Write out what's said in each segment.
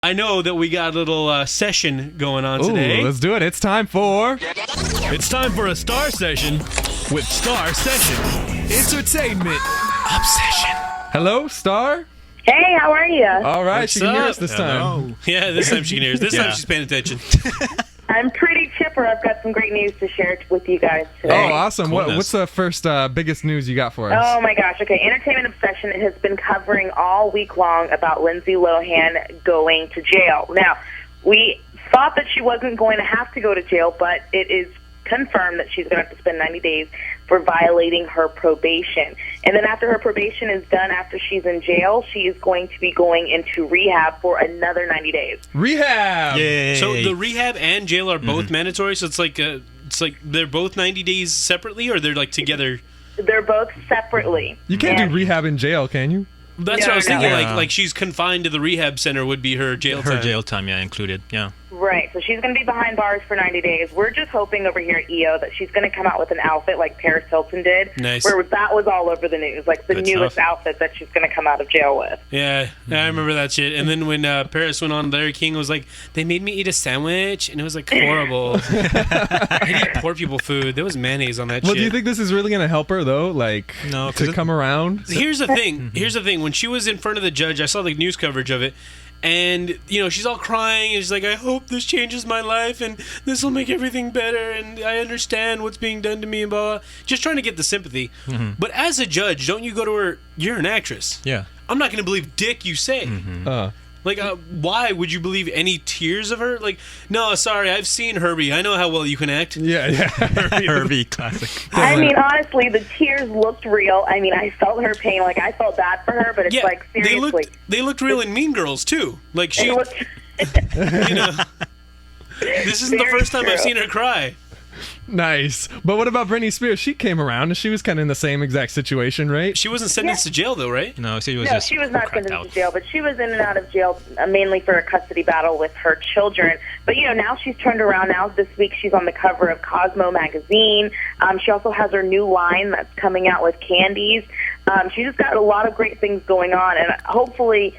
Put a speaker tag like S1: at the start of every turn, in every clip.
S1: I know that we got a little session going on today.
S2: Let's do it. It's time for
S1: a Starr Session with Starr Session.
S2: Entertainment Obsession. Hello, Starr.
S3: Hey, how are you?
S2: All right,
S1: What's
S2: she can hear
S1: up?
S2: us this time.
S1: Yeah, this time she can hear us. This time she's paying attention.
S3: I'm pretty chipper. I've got some great news to share with you guys today.
S2: Oh, awesome. What's the first biggest news you got for us?
S3: Oh, my gosh. Okay, Entertainment Obsession has been covering all week long about Lindsay Lohan going to jail. Now, we thought that she wasn't going to have to go to jail, but it is confirmed that she's going to have to spend 90 days for violating her probation. And then after her probation is done, after she's in jail, she is going to be going into rehab for another 90 days.
S2: Rehab!
S4: Yay.
S1: So the rehab and jail are both mandatory, so it's like they're both 90 days separately, or they're like together?
S3: They're both separately.
S2: You can't do rehab in jail, can you?
S1: That's what I was thinking. Like she's confined to the rehab center would be her jail time.
S4: Her jail time, included. Yeah.
S3: Right, so she's going to be behind bars for 90 days. We're just hoping over here at EO that she's going to come out with an outfit like Paris Hilton did,
S1: Nice.
S3: where that was all over the news, like the newest outfit that she's going to come out of jail with.
S1: Yeah, I remember that shit. And then when Paris went on, Larry King was like, they made me eat a sandwich, and it was like horrible. I eat poor people food. There was mayonnaise on that shit.
S2: Well, do you think this is really going to help her, though? Like,
S4: No,
S2: to come around?
S1: Here's the thing. When she was in front of the judge, I saw the news coverage of it, and, she's all crying, and she's like, I hope this changes my life, and this will make everything better, and I understand what's being done to me, and blah, blah. Just trying to get the sympathy. Mm-hmm. But as a judge, don't you go to her, you're an actress.
S4: Yeah.
S1: I'm not going to believe dick you say.
S4: Mm-hmm.
S1: Why would you believe any tears of her? Like, no, sorry, I've seen Herbie. I know how well you can act.
S2: Yeah.
S4: Herbie classic.
S3: I mean, honestly, the tears looked real. I mean, I felt her pain. Like, I felt bad for her, but it's like, seriously.
S1: They looked real in Mean Girls, too. Like, she, this isn't the first time I've seen her cry.
S2: Nice. But what about Britney Spears? She came around, and she was kind of in the same exact situation, right?
S1: She wasn't sentenced to jail, though, right?
S4: No, she was
S3: not sentenced to jail, but she was in and out of jail mainly for a custody battle with her children. But, now she's turned around. Now this week she's on the cover of Cosmo magazine. She also has her new line that's coming out with candies. She just got a lot of great things going on, and hopefully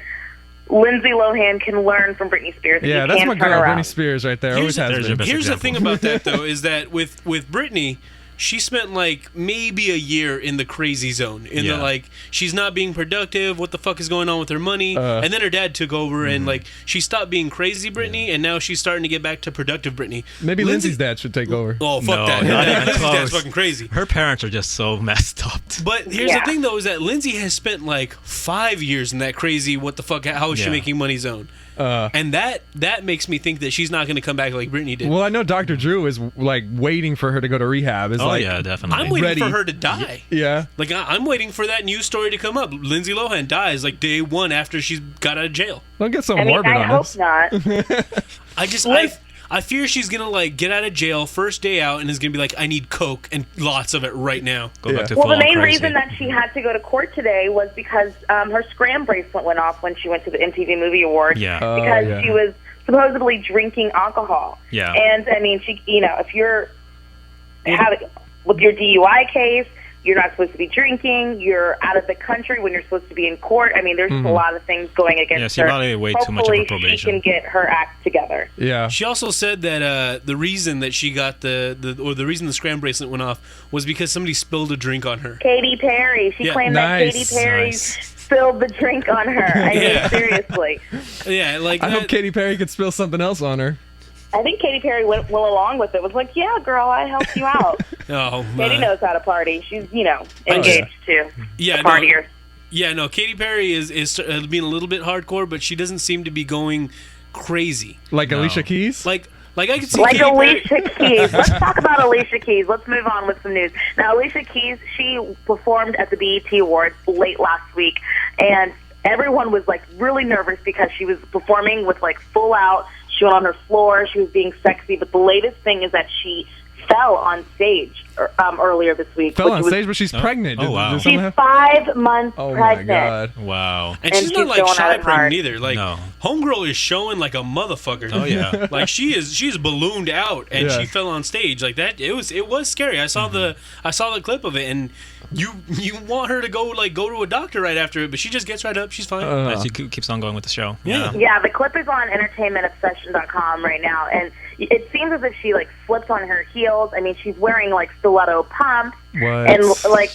S3: Lindsay Lohan can learn from Britney Spears.
S2: Yeah, that's my girl, Britney Spears, right there. Always has been.
S1: Here's the thing about that, though, is that with Britney, she spent like maybe a year in the crazy zone. She's not being productive. What the fuck is going on with her money? And then her dad took over, and she stopped being crazy Britney, and now she's starting to get back to productive Britney.
S2: Maybe Lindsay's dad should take over.
S1: Oh, fuck that. Lindsay's dad's fucking crazy.
S4: Her parents are just so messed up.
S1: But here's the thing, though, is that Lindsay has spent like 5 years in that crazy what the fuck, how is she making money zone. And that makes me think that she's not going to come back like Britney did.
S2: Well, I know Dr. Drew is like waiting for her to go to rehab.
S4: Yeah, definitely.
S1: I'm waiting for her to die.
S2: Yeah.
S1: Like, I'm waiting for that news story to come up. Lindsay Lohan dies like day one after she's got out of jail.
S2: Don't get so morbid on us.
S3: I hope
S1: not. I fear she's going to, like, get out of jail first day out and is going to be like, I need coke and lots of it right now.
S4: Go back to
S3: the main reason that she had to go to court today was because her scram bracelet went off when she went to the MTV Movie Awards.
S4: Yeah.
S3: Because she was supposedly drinking alcohol.
S4: Yeah.
S3: And, I mean, she, if you're with your DUI case, you're not supposed to be drinking. You're out of the country when you're supposed to be in court. I mean, there's just a lot of things going against her.
S4: Probably way too much of a probation.
S3: She can get her act together.
S2: Yeah.
S1: She also said that the reason that she got the reason the scram bracelet went off was because somebody spilled a drink on her.
S3: Katy Perry. She claimed that Katy Perry spilled the drink on her. I mean, seriously.
S1: Yeah, like
S2: I hope Katy Perry could spill something else on her.
S3: I think Katy Perry went along with it. Was like, yeah, girl, I helped you out. Katy knows how to party. She's, engaged too.
S1: Yeah,
S3: partier.
S1: Katy Perry is being a little bit hardcore, but she doesn't seem to be going crazy.
S2: Like Alicia Keys?
S1: Like I could see
S3: like
S1: Katy
S3: Alicia Keys. Let's talk about Alicia Keys. Let's move on with some news. Now, Alicia Keys, she performed at the BET Awards late last week, and everyone was like really nervous because she was performing with like full out. She went on her floor. She was being sexy. But the latest thing is that she fell on stage. earlier this week.
S2: Fell
S3: which
S2: on
S3: was-
S2: stage, but she's pregnant.
S4: Oh, wow.
S3: She's 5 months
S2: Oh
S3: pregnant.
S2: my god.
S4: Wow.
S1: And she's
S3: And
S1: not
S3: she's
S1: like
S3: going
S1: shy
S3: at it
S1: pregnant
S3: hard.
S1: either. Like
S4: No.
S1: homegirl is showing like a motherfucker.
S4: Oh, yeah.
S1: Like she's ballooned out and
S2: Yeah.
S1: she fell on stage like that. It was scary. I saw the clip of it, and you want her to go to a doctor right after it, but she just gets right up. She's fine.
S4: She keeps on going with the show.
S1: Yeah.
S3: Yeah, the clip is on entertainmentobsession.com right now, and it seems as if she like slips on her heels. I mean, she's wearing like stiletto pumps,
S2: What?
S3: and like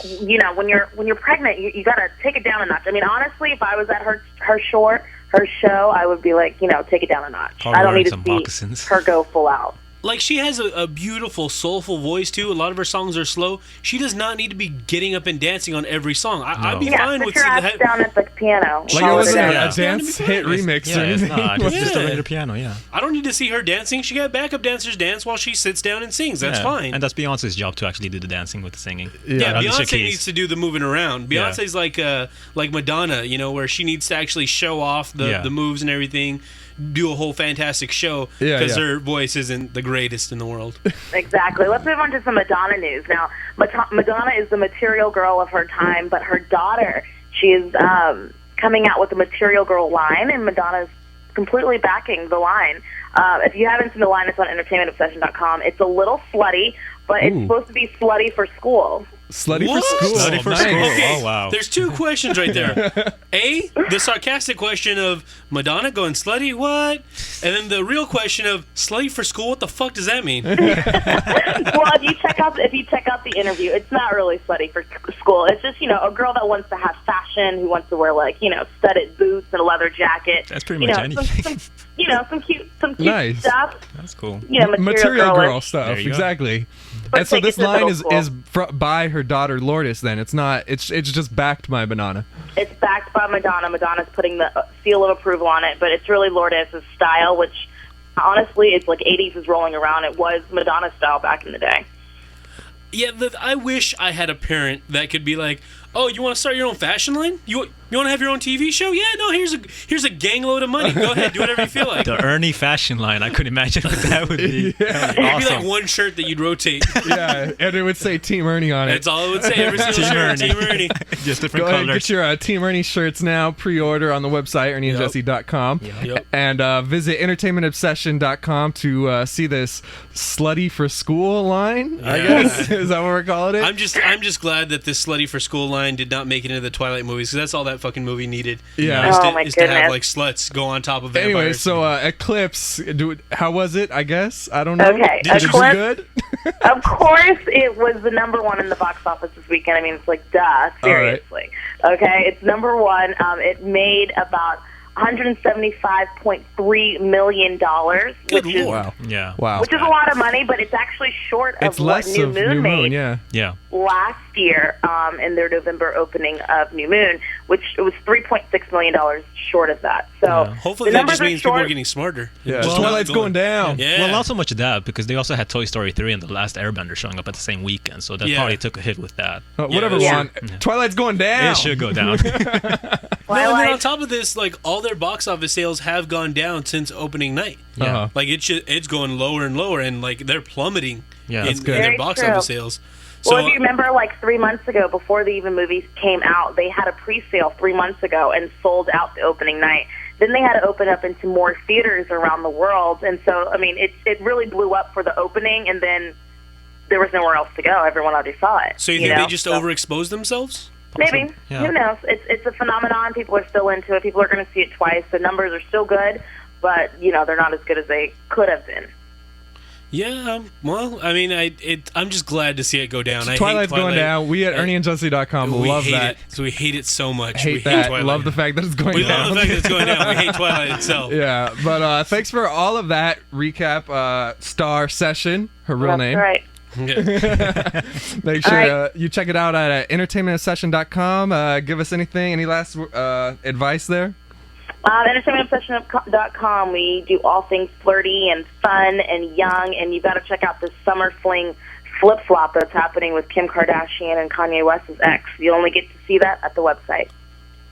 S3: when you're pregnant, you gotta take it down a notch. I mean, honestly, if I was at her show, I would be like, take it down a notch.
S4: Probably
S3: I don't
S4: wearing
S3: need to
S4: some
S3: see
S4: moccasins.
S3: her go full out.
S1: Like she has a beautiful, soulful voice too. A lot of her songs are slow. She does not need to be getting up and dancing on every song. I'd be
S3: Yeah,
S1: fine
S3: sit
S1: with
S3: your ass down at the piano.
S2: Like
S3: Call
S2: it
S3: it
S2: wasn't
S3: day.
S2: a
S1: Yeah.
S2: dance hit remix or
S4: Yeah, it's
S2: anything.
S4: not. It's just a
S1: Yeah.
S4: regular piano, yeah.
S1: I don't need to see her dancing. She got backup dancers dance while she sits down and sings. That's
S4: Yeah.
S1: fine.
S4: And that's Beyonce's job to actually do the dancing with the singing.
S1: Yeah,
S4: Alicia
S1: Beyonce
S4: Keys.
S1: needs to do the moving around.
S4: Yeah.
S1: Beyonce's like Madonna, where she needs to actually show off the moves and everything, do a whole fantastic show
S2: Yeah,
S1: because
S2: yeah.
S1: her voice isn't the greatest in the world.
S3: Exactly. Let's move on to some Madonna news. Now, Madonna is the material girl of her time, but her daughter, she is coming out with the Material Girl line, and Madonna's completely backing the line. If you haven't seen the line, it's on entertainmentobsession.com. It's a little slutty, but it's
S2: Ooh.
S3: supposed to be slutty for school.
S2: Slutty
S1: What?
S2: for school.
S4: Slutty for
S2: Nice.
S4: school.
S1: Okay,
S4: Oh, wow.
S1: There's two questions right there. A, the sarcastic question of Madonna going slutty, what? And then the real question of slutty for school, what the fuck does that mean?
S3: Well, if you check out the interview, it's not really slutty for school. It's just a girl that wants to have fashion, who wants to wear studded boots and a leather jacket.
S4: That's pretty much anything.
S3: Some cute
S2: Nice.
S3: stuff.
S4: That's cool.
S2: Material girl
S3: girl.
S2: stuff.
S4: There you go.
S2: Exactly.
S3: But
S2: And so
S3: take it
S2: this
S3: to the
S2: line
S3: middle
S2: is
S3: school.
S2: by her daughter Lourdes. Then it's not. It's just backed by Madonna.
S3: It's backed by Madonna. Madonna's putting the seal of approval on it, but it's really Lourdes' style, which honestly, it's like 80s is rolling around. It was Madonna's style back in the day.
S1: Yeah, I wish I had a parent that could be like, "Oh, you want to start your own fashion line? You want to have your own TV show? Yeah, no, here's a gangload of money. Go ahead, do whatever you feel like."
S4: The Ernie fashion line. I couldn't imagine what that would be.
S2: Yeah.
S1: It'd be
S4: Awesome.
S1: like one shirt that you'd rotate.
S2: Yeah, and it would say Team Ernie on it.
S1: That's all it would say. Every single
S4: Team
S1: shirt,
S4: Ernie.
S1: Team Ernie.
S4: Just different
S2: Go ahead and
S4: colors.
S2: get your Team Ernie shirts now. Pre-order on the website, ernieandjesse.com.
S1: Yep.
S2: And visit entertainmentobsession.com to see this slutty for school line, I
S1: Yeah.
S2: guess. Is that what we're calling it?
S1: I'm just glad that this slutty for school line did not make it into the Twilight movies, because that's all that fucking movie needed.
S2: Yeah.
S1: is
S3: Oh,
S1: to,
S3: my
S1: is to have
S3: goodness.
S1: like sluts go on top of vampires.
S2: Anyway, so Eclipse, how was it, I guess? I don't know.
S3: Okay,
S2: Did you do
S3: Eclipse-
S2: good?
S3: Of course, it was the number one in the box office this weekend. I mean, it's like, duh, seriously. Okay, it's number one. It made about $175.3 million,
S1: Good
S3: which is
S1: lord.
S2: Wow.
S4: Yeah.
S2: Wow.
S3: which is a lot of money, but it's actually short of
S2: It's
S3: what
S2: less
S3: New
S2: of
S3: Moon
S2: New
S3: made
S2: Moon, yeah.
S4: Yeah.
S3: last year in their November opening of New Moon, which it was $3.6 million short of that. So
S1: Hopefully
S3: the
S1: that
S3: numbers
S1: just
S3: are
S1: means people are
S3: short.
S1: getting smarter.
S2: Yeah,
S1: Just
S2: Twilight's
S1: not
S2: going down.
S1: Yeah.
S4: Well, not so much that, because they also had Toy Story 3 and The Last Airbender showing up at the same weekend, so that
S1: Yeah.
S4: probably took a hit with that.
S2: Whatever,
S1: Yeah.
S2: Juan. Twilight's going down.
S4: It should go down.
S1: No, and then
S3: Twilight.
S1: on top of this, like all their box office sales have gone down since opening night.
S4: Yeah.
S2: Uh-huh.
S1: Like it's going lower and lower, and like they're plummeting
S4: Yeah,
S1: in,
S4: that's
S1: in
S2: good.
S1: their
S3: Very
S1: box
S3: true.
S1: office sales.
S3: Well,
S1: So
S3: if you remember, like 3 months ago, before the even movies came out, they had a pre-sale 3 months ago and sold out the opening night. Then they had to open up into more theaters around the world, and so I mean, it really blew up for the opening, and then there was nowhere else to go. Everyone already saw it.
S1: so you think
S3: know?
S1: they just
S3: So
S1: overexposed themselves?
S3: maybe.
S4: Yeah.
S3: Who knows? It's a phenomenon. People are still into it. People are going to see it twice. The numbers are still good, but they're not as good as they could have been.
S1: Yeah. Well, I mean, I'm just glad to see it go down. I hate
S2: Twilight's going
S1: Twilight.
S2: down. We at ernieandjesse.com
S1: We
S2: love
S1: hate
S2: that.
S1: it. So we hate it so much.
S2: Hate
S1: we
S2: that.
S1: hate Twilight.
S2: Love the fact that it's going
S1: We
S2: down.
S1: love the fact that it's going down. We hate Twilight itself.
S2: Yeah, but thanks for all of that recap. Starr Session, her real
S3: That's
S2: name.
S3: right.
S1: Yeah.
S2: Make sure
S3: All right.
S2: you check it out at entertainmentsession.com. Give us any last advice there?
S3: EntertainmentObsession.com. We do all things flirty and fun and young, and you've got to check out this summer fling flip flop that's happening with Kim Kardashian and Kanye West's ex. You only get to see that at the website.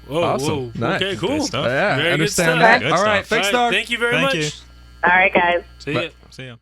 S1: Whoa,
S2: Awesome.
S1: whoa.
S2: Nice.
S1: Okay, cool.
S4: Good stuff.
S2: Yeah,
S1: Very good
S2: understand
S1: stuff.
S2: that.
S4: Good
S2: all right,
S4: stuff.
S2: thanks,
S1: All
S2: Starr.
S1: right, thank you very
S4: Thank
S1: much.
S4: you.
S3: All right, guys.
S1: See ya.
S4: See ya.